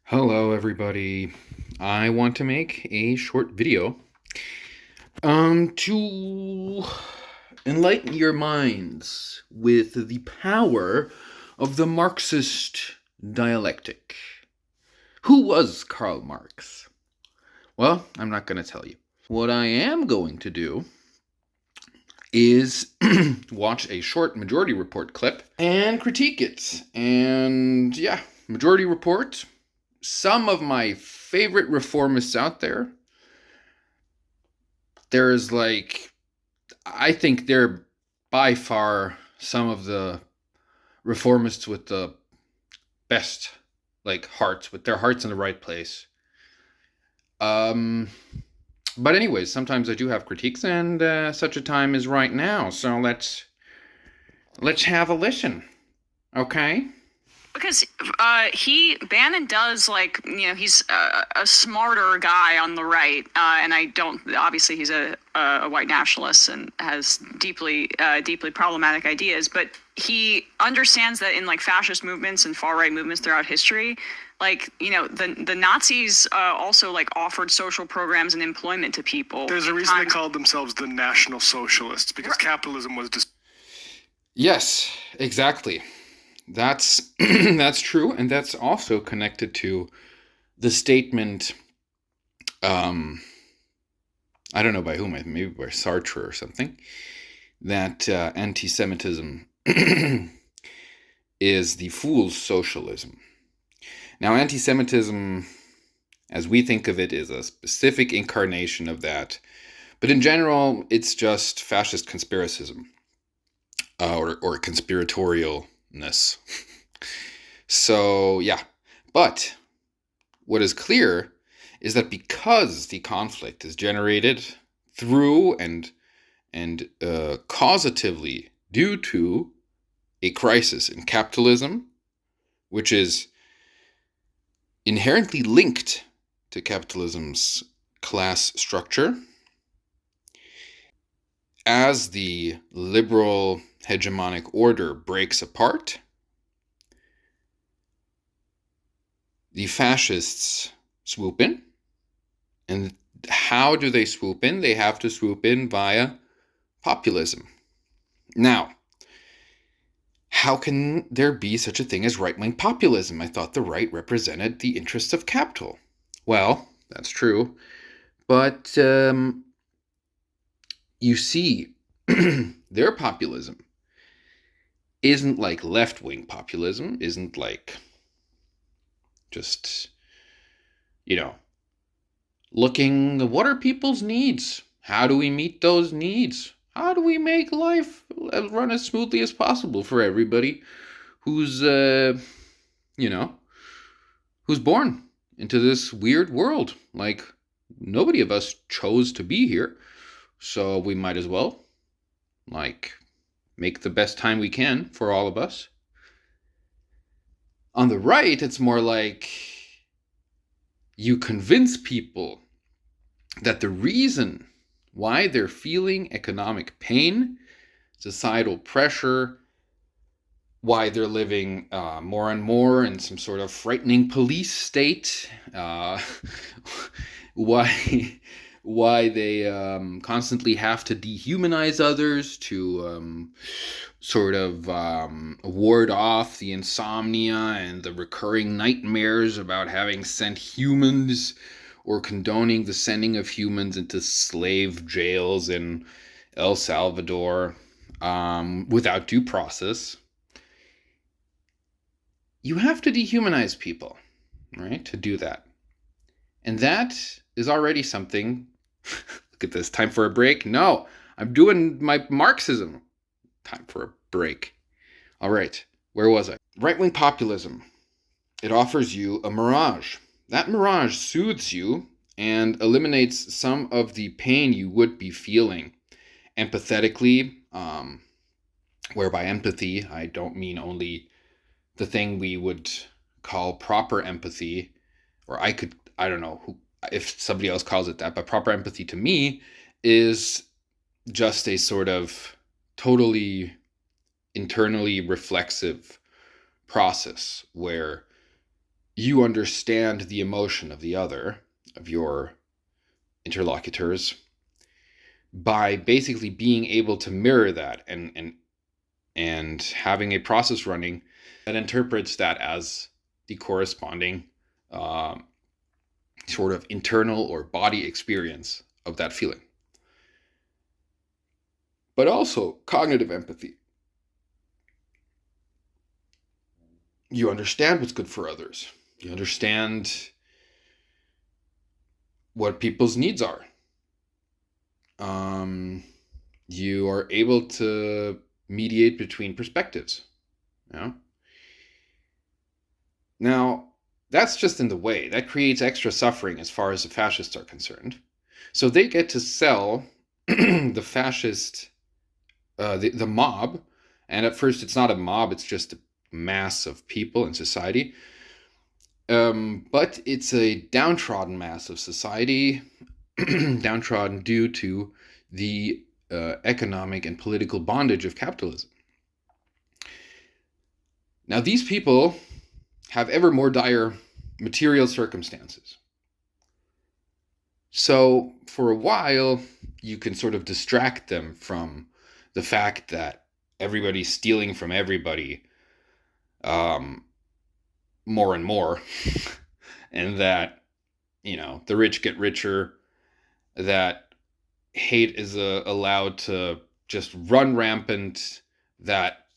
Hello, everybody. I want to make a short video to enlighten your minds with the power of the Marxist dialectic. Who was Karl Marx? Well, I'm not going to tell you. What I am going to do is watch a short Majority Report clip and critique it. And yeah, Majority Report, some of my favorite reformists out there. There's I think they're by far some of the reformists with the best hearts, with their hearts in the right place. Um, but anyways, sometimes I do have critiques, and such a time is right now. So let's have a listen, okay? Because Bannon does he's a smarter guy on the right, and I don't obviously he's a white nationalist and has deeply problematic ideas, but he understands that in fascist movements and far right movements throughout history, the Nazis also offered social programs and employment to people. There's a reason they called themselves the National Socialists, because capitalism was just. Yes, exactly. That's that's true, and that's also connected to the statement. I don't know by whom, maybe by Sartre or something, that anti-Semitism is the fool's socialism. Now, anti-Semitism, as we think of it, is a specific incarnation of that, but in general, it's just fascist conspiracism or conspiratorialness. So, yeah. But what is clear is that because the conflict is generated through and causatively due to a crisis in capitalism, which is inherently linked to capitalism's class structure, as the liberal hegemonic order breaks apart, the fascists swoop in. And how do they swoop in? They have to swoop in via populism. Now, how can there be such a thing as right-wing populism? I thought the right represented the interests of capital. Well, that's true. But you see, their populism isn't like left-wing populism, isn't like just, looking, what are people's needs? How do we meet those needs? How do we make life run as smoothly as possible for everybody who's, who's born into this weird world? Like, nobody of us chose to be here, so we might as well, make the best time we can for all of us. On the right, it's more like you convince people that the reason why they're feeling economic pain, societal pressure, why they're living more and more in some sort of frightening police state, why they constantly have to dehumanize others to ward off the insomnia and the recurring nightmares about having sent humans or condoning the sending of humans into slave jails in El Salvador without due process. You have to dehumanize people, right, to do that. And that is already something. Look at this. Time for a break? No, I'm doing my Marxism. Time for a break. All right, where was I? Right-wing populism. It offers you a mirage. That mirage soothes you and eliminates some of the pain you would be feeling empathetically, where by empathy, I don't mean only the thing we would call proper empathy, or I don't know if somebody else calls it that, but proper empathy to me is just a sort of totally internally reflexive process where you understand the emotion of the other, of your interlocutors, by basically being able to mirror that and having a process running that interprets that as the corresponding sort of internal or body experience of that feeling. But also cognitive empathy. You understand what's good for others. You understand what people's needs are. You are able to mediate between perspectives. You know? Now, that's just in the way. That creates extra suffering as far as the fascists are concerned. So they get to sell the fascist, the mob, and at first it's not a mob, it's just a mass of people in society. But it's a downtrodden mass of society, downtrodden due to the economic and political bondage of capitalism. Now, these people have ever more dire material circumstances. So, for a while, you can sort of distract them from the fact that everybody's stealing from everybody more and more, and that, the rich get richer, that hate is allowed to just run rampant, that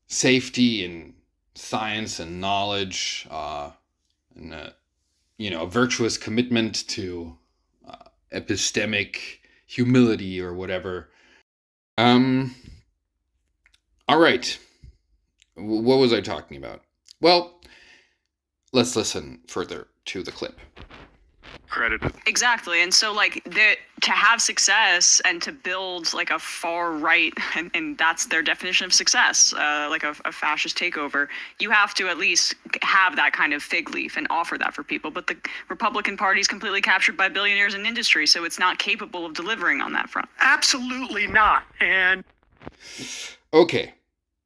safety and science and knowledge and a virtuous commitment to epistemic humility or whatever. All right. What was I talking about? Well, let's listen further to the clip. Credited. Exactly. And so to have success and to build like a far right, and that's their definition of success, like a fascist takeover, you have to at least have that kind of fig leaf and offer that for people. But the Republican Party is completely captured by billionaires in industry, so it's not capable of delivering on that front. Absolutely not. And okay,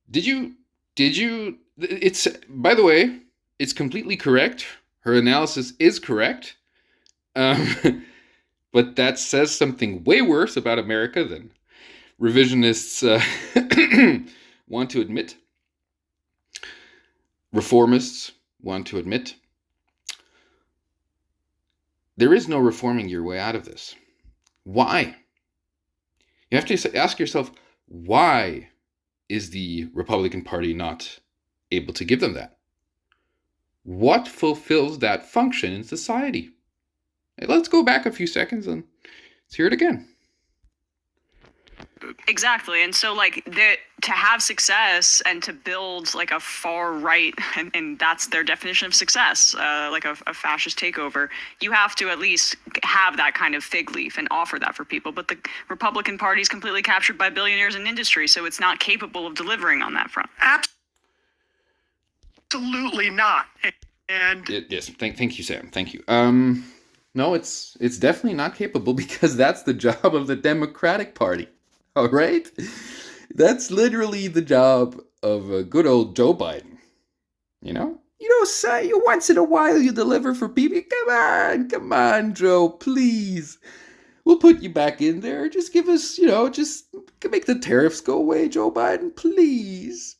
did you it's, by the way, it's completely correct. Her analysis is correct. But that says something way worse about America than revisionists want to admit. Reformists want to admit. There is no reforming your way out of this. Why? You have to ask yourself, why is the Republican Party not able to give them that? What fulfills that function in society? Let's go back a few seconds and let's hear it again. Exactly. And so to have success and to build like a far right, and that's their definition of success, like a fascist takeover, you have to at least have that kind of fig leaf and offer that for people. But the Republican Party is completely captured by billionaires in industry, so it's not capable of delivering on that front. absolutely not. And Yes, thank you, Sam. Thank you. No, it's definitely not capable, because that's the job of the Democratic Party. All right? That's literally the job of good old Joe Biden. Say once in a while you deliver for people. Come on, Joe, please. We'll put you back in there. Just give us, just make the tariffs go away, Joe Biden, please.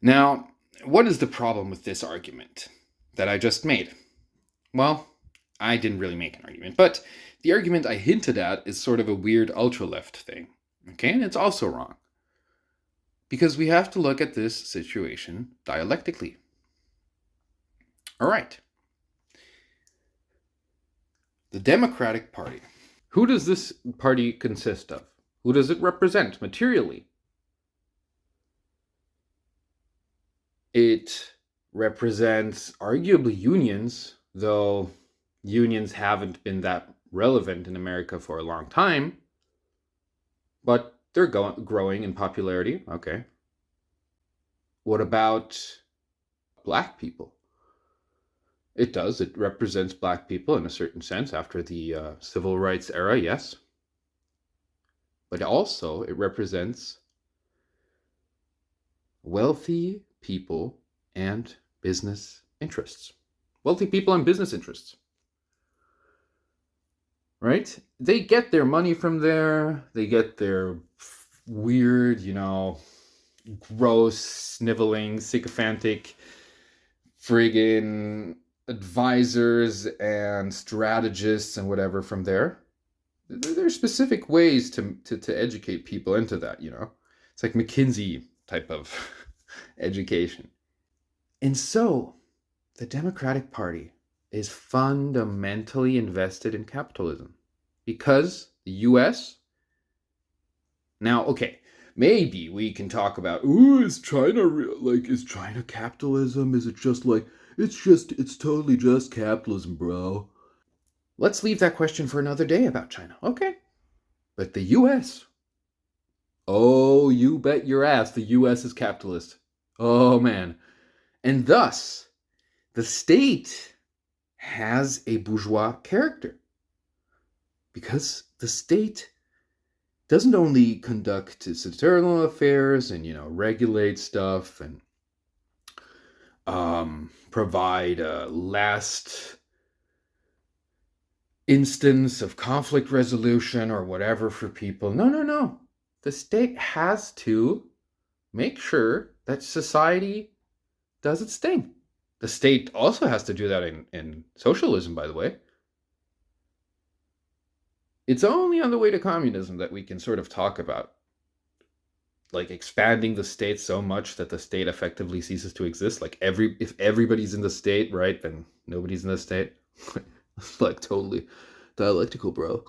Now, what is the problem with this argument that I just made? Well, I didn't really make an argument, but the argument I hinted at is sort of a weird ultra-left thing, okay? And it's also wrong, because we have to look at this situation dialectically. All right. The Democratic Party. Who does this party consist of? Who does it represent materially? It represents arguably unions, though unions haven't been that relevant in America for a long time, but they're growing in popularity. Okay. What about black people? It does. It represents black people in a certain sense after the civil rights era, yes. But also it represents wealthy people and business interests. Wealthy people and business interests. Right? They get their money from there. They get their weird, gross, sniveling, sycophantic, friggin' advisors and strategists and whatever from there. There are specific ways to educate people into that, It's like McKinsey type of education. And so, the Democratic Party is fundamentally invested in capitalism because the US. Now, okay, maybe we can talk about, is China capitalism? Is it just like, it's totally just capitalism, bro. Let's leave that question for another day about China. Okay. But the US. Oh, you bet your ass the US is capitalist. Oh, man. And thus, the state has a bourgeois character. Because the state doesn't only conduct its internal affairs and, regulate stuff and provide a last instance of conflict resolution or whatever for people. No. The state has to make sure that society does its thing. The state also has to do that in socialism, by the way. It's only on the way to communism that we can sort of talk about like expanding the state so much that the state effectively ceases to exist. Like if everybody's in the state, right, then nobody's in the state. It's like totally dialectical, bro.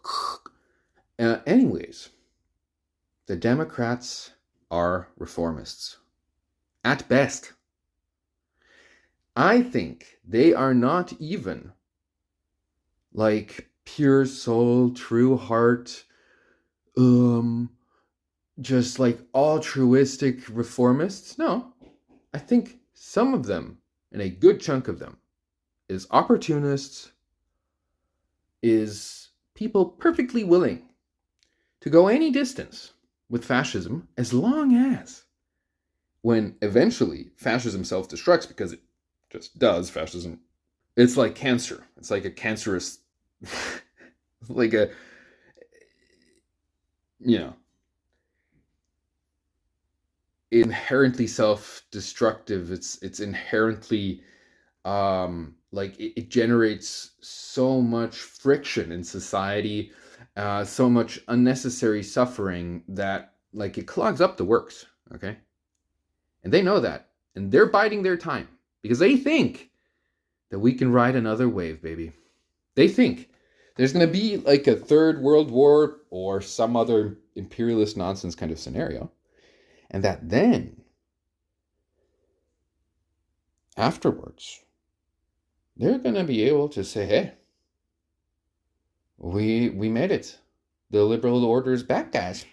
Anyways, the Democrats are reformists. At best. I think they are not even like pure soul, true heart, just like altruistic reformists. No, I think some of them, and a good chunk of them, is opportunists, is people perfectly willing to go any distance with fascism as long as, when eventually fascism self-destructs, because it just does, fascism, it's like cancer. It's like a cancerous, like a, inherently self-destructive. It's inherently like it generates so much friction in society, so much unnecessary suffering that like it clogs up the works. Okay, and they know that, and they're biding their time because they think that we can ride another wave, baby. They think there's going to be like a third world war or some other imperialist nonsense kind of scenario. And that then, afterwards, they're going to be able to say, hey, we made it. The liberal order is back, guys.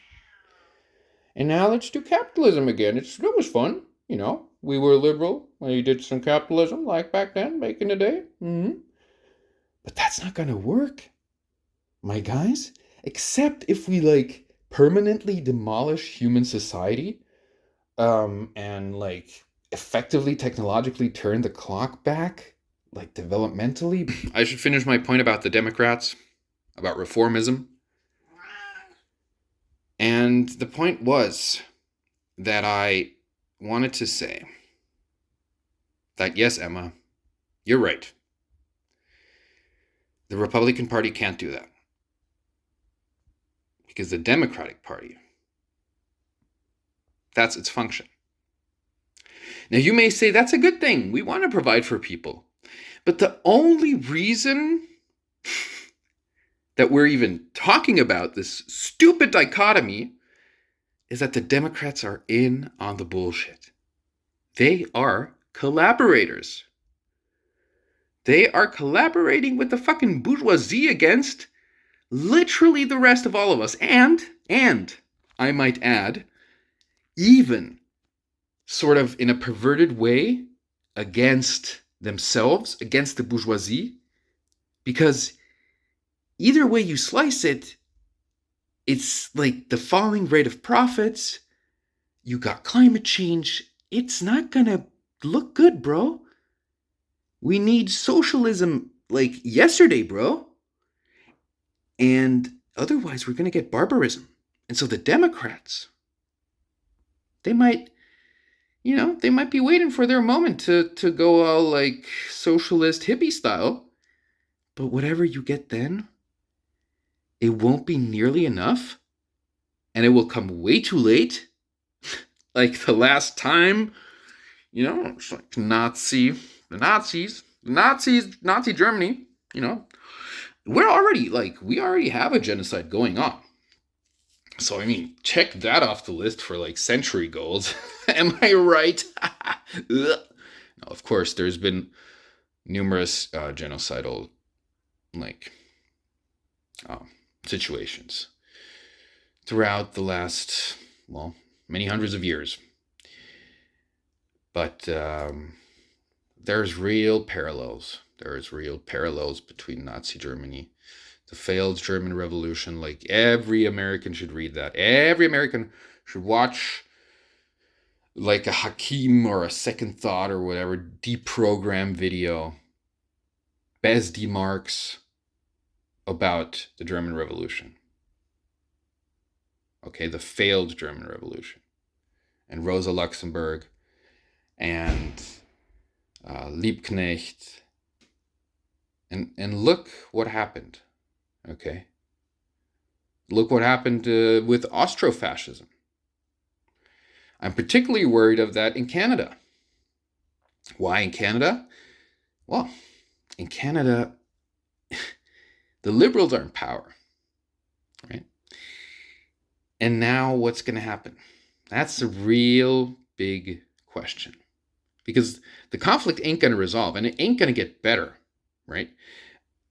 And now let's do capitalism again. It was fun, We were liberal. We did some capitalism like back then, back in the day. But that's not going to work, my guys. Except if we like permanently demolish human society, and like effectively technologically turn the clock back, like developmentally. I should finish my point about the Democrats, about reformism. And the point was that I wanted to say that, yes, Emma, you're right. The Republican Party can't do that. Because the Democratic Party, that's its function. Now, you may say that's a good thing. We want to provide for people. But the only reason that we're even talking about this stupid dichotomy is that the Democrats are in on the bullshit. They are collaborators. They are collaborating with the fucking bourgeoisie against literally the rest of all of us. And I might add, even sort of in a perverted way against themselves, against the bourgeoisie, because either way you slice it, it's like the falling rate of profits, you got climate change, it's not gonna look good, bro. We need socialism like yesterday, bro. And otherwise, we're going to get barbarism. And so the Democrats, they might, they might be waiting for their moment to go all like socialist hippie style. But whatever you get then, it won't be nearly enough. And it will come way too late. Like the last time, it's like Nazi Germany, we already have a genocide going on. So, I mean, check that off the list for like century goals. Am I right? No, of course, there's been numerous genocidal situations throughout the last, many hundreds of years. But there's real parallels. There's real parallels between Nazi Germany, the failed German Revolution. Like, every American should read that. Every American should watch like a Hakim or a Second Thought or whatever deprogram video, Besdy Marks, about the German Revolution. Okay, the failed German Revolution. And Rosa Luxemburg and Liebknecht. And look what happened. Okay? Look what happened with Austrofascism. I'm particularly worried of that in Canada. Why in Canada? Well, in Canada, the Liberals are in power, right? And now what's going to happen? That's a real big question. Because the conflict ain't going to resolve, and it ain't going to get better, right?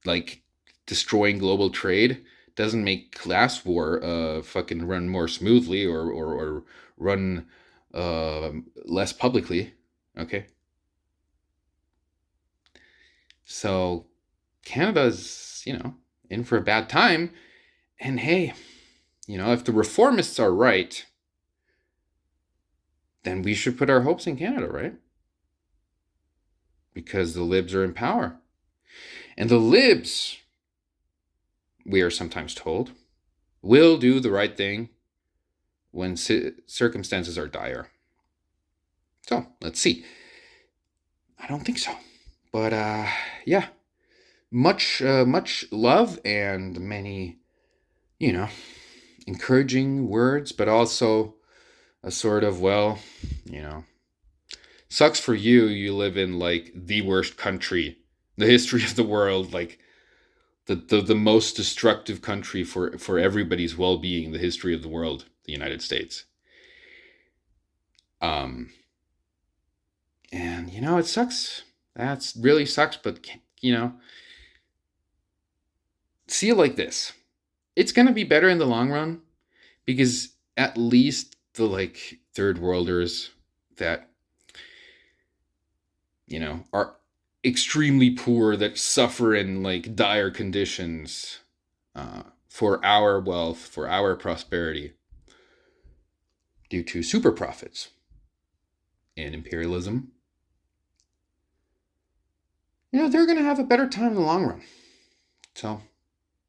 Like, destroying global trade doesn't make class war fucking run more smoothly or run less publicly, okay? So Canada's, in for a bad time. And hey, if the reformists are right, then we should put our hopes in Canada, right? Because the libs are in power. And the libs, we are sometimes told, will do the right thing when circumstances are dire. So, let's see. I don't think so. But, yeah. Much love and many, encouraging words, but also a sort of, sucks for you. You live in like the worst country, the history of the world, like the most destructive country for everybody's well-being, the history of the world, the United States. And it sucks. That really sucks, but see it like this. It's going to be better in the long run, because at least the like third worlders that are extremely poor, that suffer in like dire conditions for our wealth, for our prosperity, due to super profits and imperialism, they're going to have a better time in the long run. So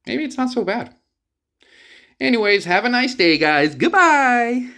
maybe it's not so bad. Anyways, have a nice day, guys. Goodbye.